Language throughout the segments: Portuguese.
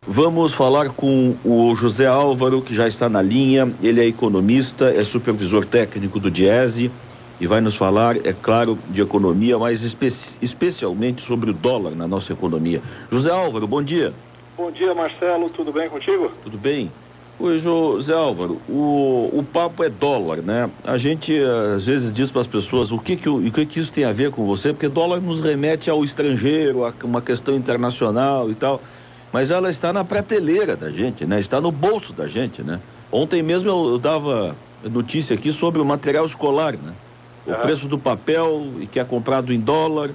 Vamos falar com o José Álvaro, que já está na linha. Ele é economista, é supervisor técnico do Diese e vai nos falar, é claro, de economia, mas especialmente sobre o dólar na nossa economia. José Álvaro, bom dia. Bom dia, Marcelo, tudo bem contigo? Tudo bem. Oi, José Álvaro, o papo é dólar, né? A gente às vezes diz para as pessoas o que isso tem a ver com você, porque dólar nos remete ao estrangeiro, a uma questão internacional e tal. Mas ela está na prateleira da gente, né? Está no bolso da gente, né? Ontem mesmo eu dava notícia aqui sobre o material escolar, né? O preço do papel e que é comprado em dólar.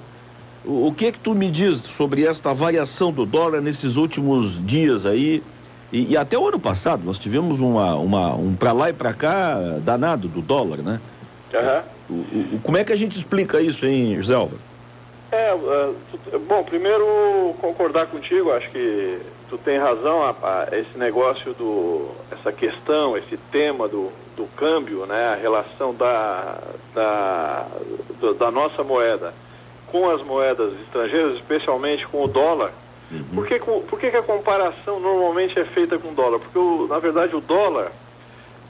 O que tu me diz sobre esta variação do dólar nesses últimos dias aí? E até o ano passado nós tivemos um pra lá e pra cá danado do dólar, né? Como é que a gente explica isso, hein, José Álvaro? Bom, primeiro concordar contigo, acho que tu tem razão, esse negócio essa questão, esse tema do câmbio, né, a relação da nossa moeda com as moedas estrangeiras, especialmente com o dólar. Por que a comparação normalmente é feita com o dólar? Porque, na verdade, o dólar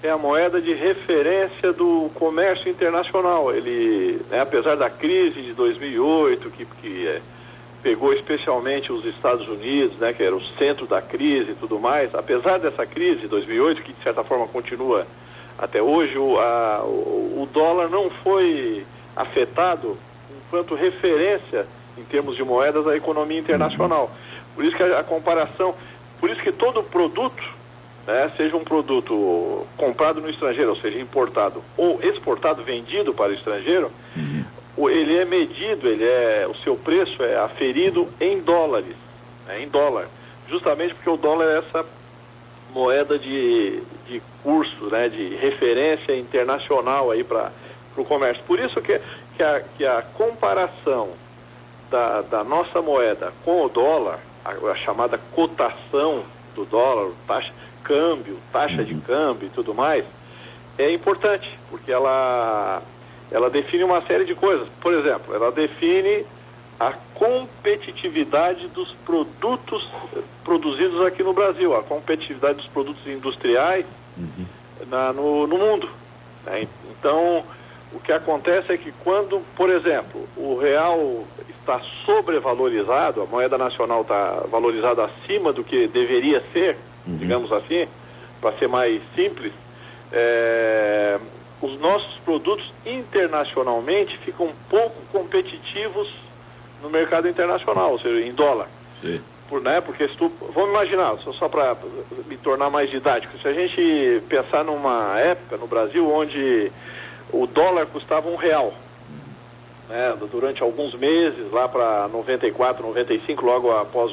é a moeda de referência do comércio internacional. Ele, né, apesar da crise de 2008, que pegou especialmente os Estados Unidos, né, que era o centro da crise e tudo mais, apesar dessa crise de 2008, que de certa forma continua até hoje, o dólar não foi afetado enquanto referência em termos de moedas à economia internacional. Por isso que a comparação, por isso que todo produto, né, seja um produto comprado no estrangeiro, ou seja, importado ou exportado, vendido para o estrangeiro, ele é medido, o seu preço é aferido em dólares, né, em dólar, justamente porque o dólar é essa moeda de curso, né, de referência internacional aí para o comércio. Por isso que a comparação da nossa moeda com o dólar, a chamada cotação do dólar, taxa de câmbio e tudo mais, é importante, porque ela define uma série de coisas. Por exemplo, ela define a competitividade dos produtos produzidos aqui no Brasil, a competitividade dos produtos industriais no mundo, né? Então, o que acontece é que quando, por exemplo, o real está sobrevalorizado, a moeda nacional está valorizada acima do que deveria ser, digamos assim, para ser mais simples, os nossos produtos internacionalmente ficam pouco competitivos no mercado internacional, ou seja, em dólar. Sim. Porque vamos imaginar, só para me tornar mais didático, se a gente pensar numa época no Brasil onde o dólar custava R$1, né, durante alguns meses, lá para 94, 95, logo após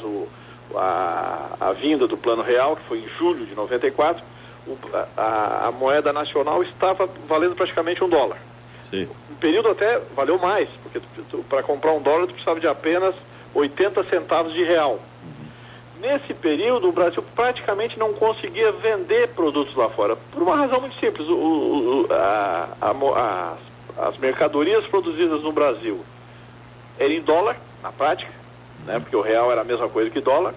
a vinda do Plano Real, que foi em julho de 94, a moeda nacional estava valendo praticamente $1. Sim. Um período até valeu mais, porque para comprar $1 tu precisava de apenas 80 centavos de real. Nesse período, o Brasil praticamente não conseguia vender produtos lá fora, por uma razão muito simples. As mercadorias produzidas no Brasil eram em dólar, na prática, né, porque o real era a mesma coisa que dólar,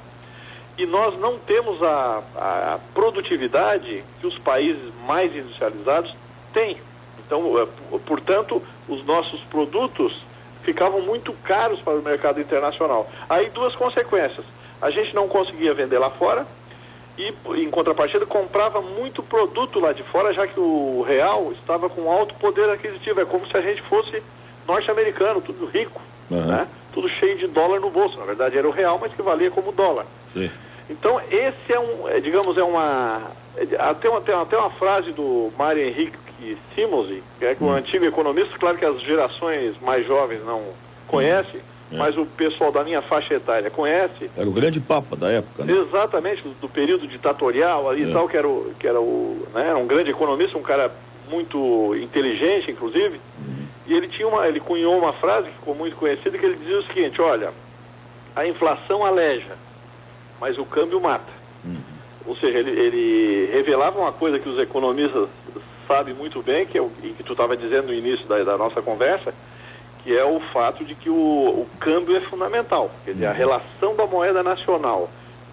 e nós não temos a produtividade que os países mais industrializados têm. Então, portanto, os nossos produtos ficavam muito caros para o mercado internacional. Aí, duas consequências. A gente não conseguia vender lá fora e, em contrapartida, comprava muito produto lá de fora, já que o real estava com alto poder aquisitivo. É como se a gente fosse norte-americano, tudo rico, né? Tudo cheio de dólar no bolso. Na verdade, era o real, mas que valia como dólar. Sim. Então, esse até uma frase do Mário Henrique Simons, que é um antigo economista, claro que as gerações mais jovens não conhecem, mas o pessoal da minha faixa etária conhece. Era o grande papa da época, né? Exatamente, do período ditatorial ali e tal, que era um grande economista, um cara muito inteligente, inclusive, e ele cunhou uma frase que ficou muito conhecida, que ele dizia o seguinte: olha, a inflação aleja, mas o câmbio mata. Ou seja, ele revelava uma coisa que os economistas sabem muito bem, e que tu estava dizendo no início da nossa conversa, que é o fato de que o câmbio é fundamental. Quer dizer, a relação da moeda nacional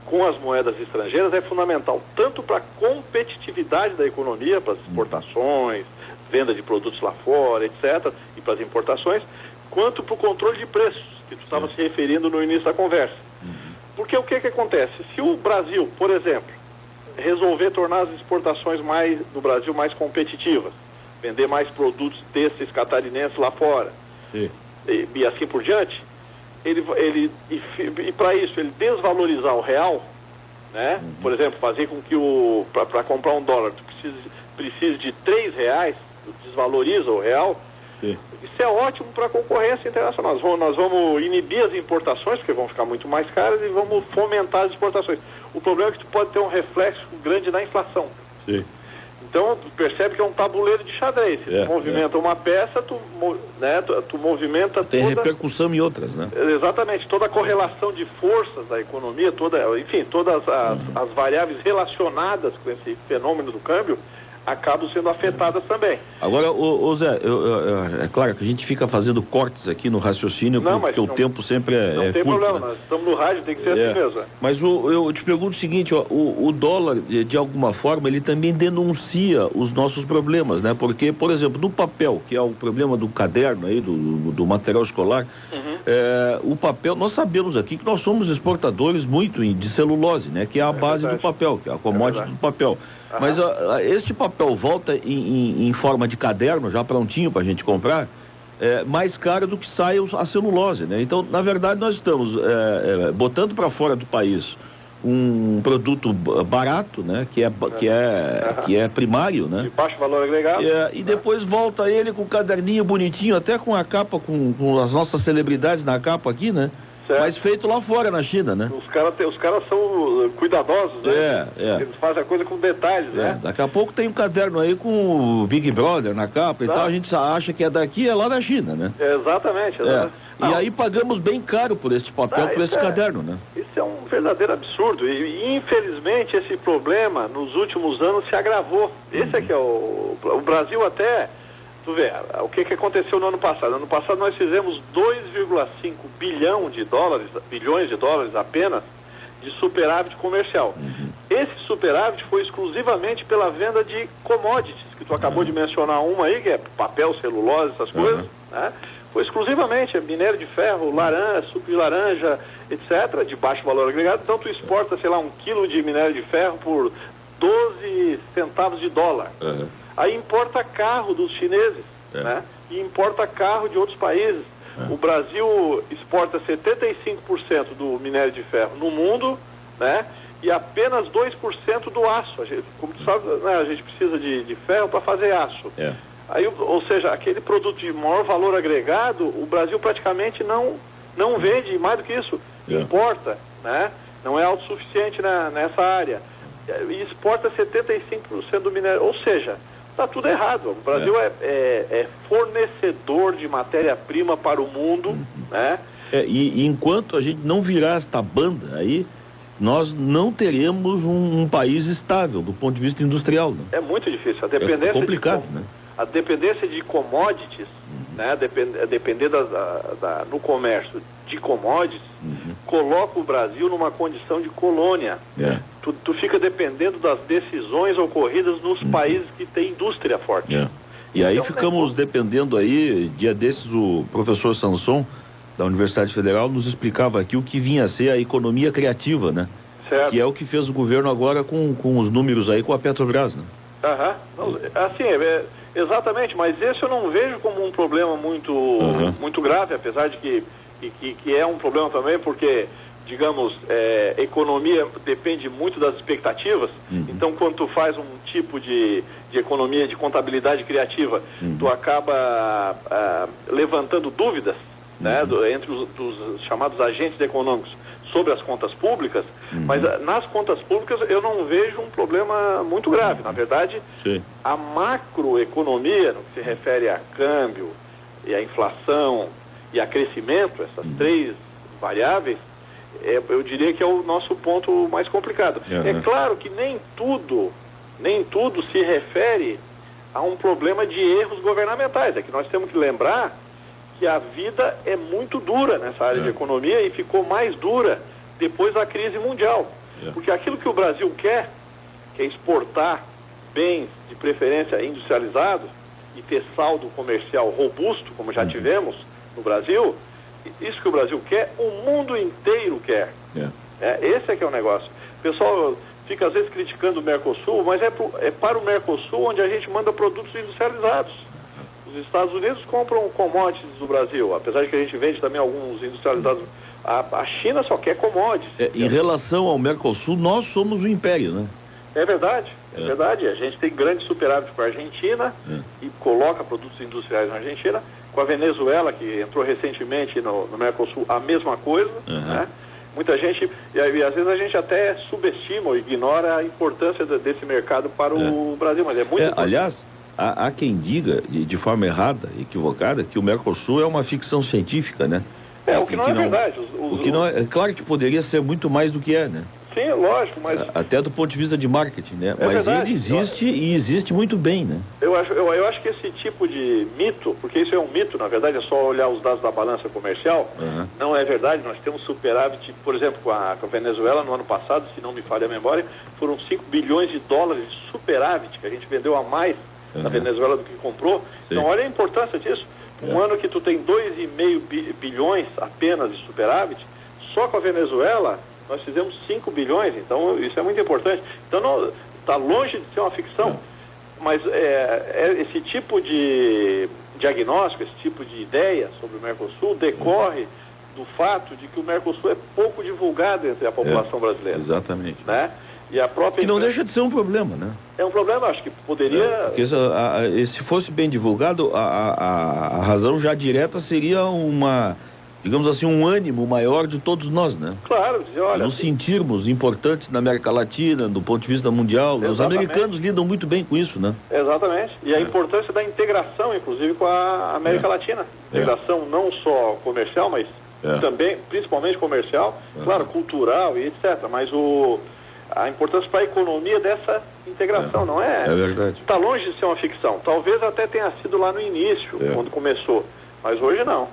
com as moedas estrangeiras é fundamental, tanto para a competitividade da economia, para as exportações, venda de produtos lá fora, etc., e para as importações, quanto para o controle de preços, que tu estava se referindo no início da conversa. Porque o que acontece? Se o Brasil, por exemplo, resolver tornar as exportações do Brasil mais competitivas, vender mais produtos têxteis catarinenses lá fora, e assim por diante, e para isso ele desvalorizar o real, né? Por exemplo, fazer com que para comprar um dólar tu precise de R$3, desvaloriza o real. Isso é ótimo para a concorrência internacional. Nós vamos inibir as importações, porque vão ficar muito mais caras, e vamos fomentar as exportações. O problema é que tu pode ter um reflexo grande na inflação. Então, tu percebe que é um tabuleiro de xadrez. Se tu movimenta uma peça, tu movimenta tem repercussão em outras, né? Exatamente. Toda a correlação de forças da economia, todas as variáveis relacionadas com esse fenômeno do câmbio, acabam sendo afetadas também. Agora, Zé, é claro que a gente fica fazendo cortes aqui no raciocínio, porque o tempo sempre é curto. Não tem problema, nós estamos no rádio, tem que ser assim mesmo. Mas eu te pergunto o seguinte, o dólar, de alguma forma, ele também denuncia os nossos problemas, né? Porque, por exemplo, no papel, que é o problema do caderno aí, do material escolar, o papel, nós sabemos aqui que nós somos exportadores muito de celulose, né? Que é a base do papel, que é a commodity do papel. Mas este papel volta em forma de caderno, já prontinho para a gente comprar, mais caro do que sai a celulose, né? Então, na verdade, nós estamos botando para fora do país um produto barato, né? Que é primário, né? De baixo valor agregado. E depois volta ele com o caderninho bonitinho, até com a capa, com as nossas celebridades na capa aqui, né? Certo. Mas feito lá fora, na China, né? Os caras são cuidadosos, né? Eles fazem a coisa com detalhes, né? Daqui a pouco tem um caderno aí com o Big Brother na capa e tal, a gente acha que é daqui, é lá da China, né? Exatamente. E aí pagamos bem caro por este papel, por este caderno, né? Isso é um verdadeiro absurdo e infelizmente esse problema nos últimos anos se agravou. Esse é que é o Brasil até... Tu vê, o que aconteceu no ano passado? No ano passado nós fizemos 2,5 bilhões de dólares apenas de superávit comercial. Esse superávit foi exclusivamente pela venda de commodities, que tu acabou de mencionar uma aí, que é papel, celulose, essas coisas, né? Foi exclusivamente minério de ferro, laranja, suco de laranja, etc., de baixo valor agregado. Então tu exporta, sei lá, 1 quilo de minério de ferro por 12 centavos de dólar. Aí importa carro dos chineses, né? E importa carro de outros países. O Brasil exporta 75% do minério de ferro no mundo, né? E apenas 2% do aço. Como tu sabe, né? A gente precisa de ferro para fazer aço. Aí, ou seja, aquele produto de maior valor agregado, o Brasil praticamente não vende, mais do que isso, importa, né? Não é autossuficiente nessa área. E exporta 75% do minério, ou seja... Está tudo errado. O Brasil é fornecedor de matéria-prima para o mundo, né? E enquanto a gente não virar esta banda aí, nós não teremos um país estável do ponto de vista industrial, né? É muito difícil. A dependência complicado, né? A dependência de commodities, né? Depender no comércio de commodities, coloca o Brasil numa condição de colônia. Tu fica dependendo das decisões ocorridas nos países que têm indústria forte. E aí ficamos dependendo aí, dia desses o professor Sanson, da Universidade Federal, nos explicava aqui o que vinha a ser a economia criativa, né? Certo. Que é o que fez o governo agora com os números aí com a Petrobras, né? Assim, exatamente, mas esse eu não vejo como um problema muito grave, apesar de que é um problema também, porque... digamos, economia depende muito das expectativas. Então, quando tu faz um tipo de economia, de contabilidade criativa, tu acaba levantando dúvidas, né, entre os chamados agentes econômicos sobre as contas públicas, mas nas contas públicas eu não vejo um problema muito grave. Na verdade, a macroeconomia, no que se refere a câmbio, e a inflação e a crescimento, essas três variáveis, eu diria que é o nosso ponto mais complicado. É claro que nem tudo se refere a um problema de erros governamentais. É que nós temos que lembrar que a vida é muito dura nessa área de economia e ficou mais dura depois da crise mundial. Porque aquilo que o Brasil quer, que é exportar bens, de preferência industrializados, e ter saldo comercial robusto, como já tivemos no Brasil, isso que o Brasil quer, o mundo inteiro quer. Esse é que é o negócio. O pessoal fica às vezes criticando o Mercosul, mas é para o Mercosul onde a gente manda produtos industrializados. Os Estados Unidos compram commodities do Brasil, apesar de que a gente vende também alguns industrializados. A China só quer commodities. Em relação ao Mercosul, nós somos o império, né? É verdade. A gente tem grande superávit com a Argentina e coloca produtos industriais na Argentina. Com a Venezuela, que entrou recentemente no Mercosul, a mesma coisa, né? Muita gente, e às vezes a gente até subestima ou ignora a importância desse mercado para o Brasil, mas é muito importante. Aliás, há quem diga, de forma errada, equivocada, que o Mercosul é uma ficção científica, né? O que não é verdade. O que não é claro que poderia ser muito mais do que é, né? Sim, lógico, mas... Até do ponto de vista de marketing, né? Mas verdade, ele existe e existe muito bem, né? Eu acho que esse tipo de mito, porque isso é um mito, na verdade, é só olhar os dados da balança comercial, não é verdade. Nós temos superávit, por exemplo, com a Venezuela no ano passado, se não me falha a memória, foram 5 bilhões de dólares de superávit, que a gente vendeu a mais na Venezuela do que comprou. Então, olha a importância disso. Um ano que tu tem 2,5 bilhões apenas de superávit, só com a Venezuela nós fizemos 5 bilhões, então isso é muito importante. Então está longe de ser uma ficção, mas esse tipo de diagnóstico, esse tipo de ideia sobre o Mercosul decorre do fato de que o Mercosul é pouco divulgado entre a população brasileira. Exatamente. Né? E a própria que não deixa de ser um problema, né? É um problema, acho que poderia... Porque se fosse bem divulgado, a razão já direta seria digamos assim, um ânimo maior de todos nós, né? Claro, dizer, olha... Nos sentirmos importantes na América Latina, do ponto de vista mundial. Os americanos lidam muito bem com isso, né? Exatamente. E a importância da integração, inclusive, com a América Latina. Integração não só comercial, mas também, principalmente comercial, claro, cultural e etc. Mas a importância para a economia dessa integração, não é? É verdade. Está longe de ser uma ficção. Talvez até tenha sido lá no início, quando começou. Mas hoje não.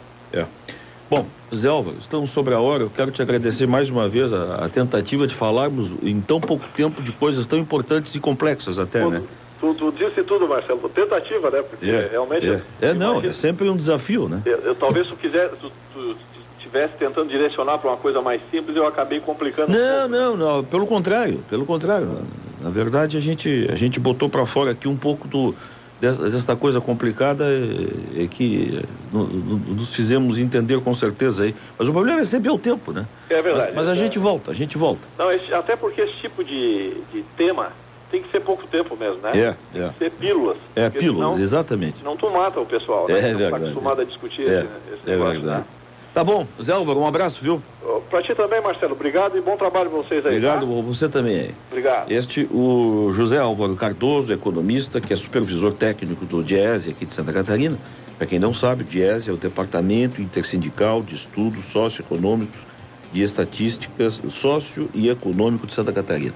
Bom, Zé Álvaro, estamos sobre a hora. Eu quero te agradecer mais uma vez a tentativa de falarmos em tão pouco tempo de coisas tão importantes e complexas até, né? Tu disse tudo, Marcelo. Tentativa, né? Porque realmente... É sempre um desafio, né? Talvez tu estivesse tentando direcionar para uma coisa mais simples, eu acabei complicando. Não. Pelo contrário. Na verdade, a gente botou para fora aqui um pouco desta coisa complicada que nos fizemos entender com certeza aí. Mas o problema é sempre o tempo, né? É verdade. Mas a gente volta. Não, até porque esse tipo de tema tem que ser pouco tempo mesmo, né? Tem que ser pílulas. Pílulas, senão, exatamente. Não tu mata o pessoal, né? É verdade. Não está acostumado a discutir esse negócio, verdade. Né? Tá bom, Zé Álvaro, um abraço, viu? Pra ti também, Marcelo. Obrigado e bom trabalho pra vocês aí. Obrigado, tá? você também aí. Obrigado. O José Álvaro Cardoso, economista, que é supervisor técnico do DIESE aqui de Santa Catarina. Para quem não sabe, o DIESE é o Departamento Intersindical de Estudos Socioeconômicos e Estatísticas Sócio e Econômico de Santa Catarina.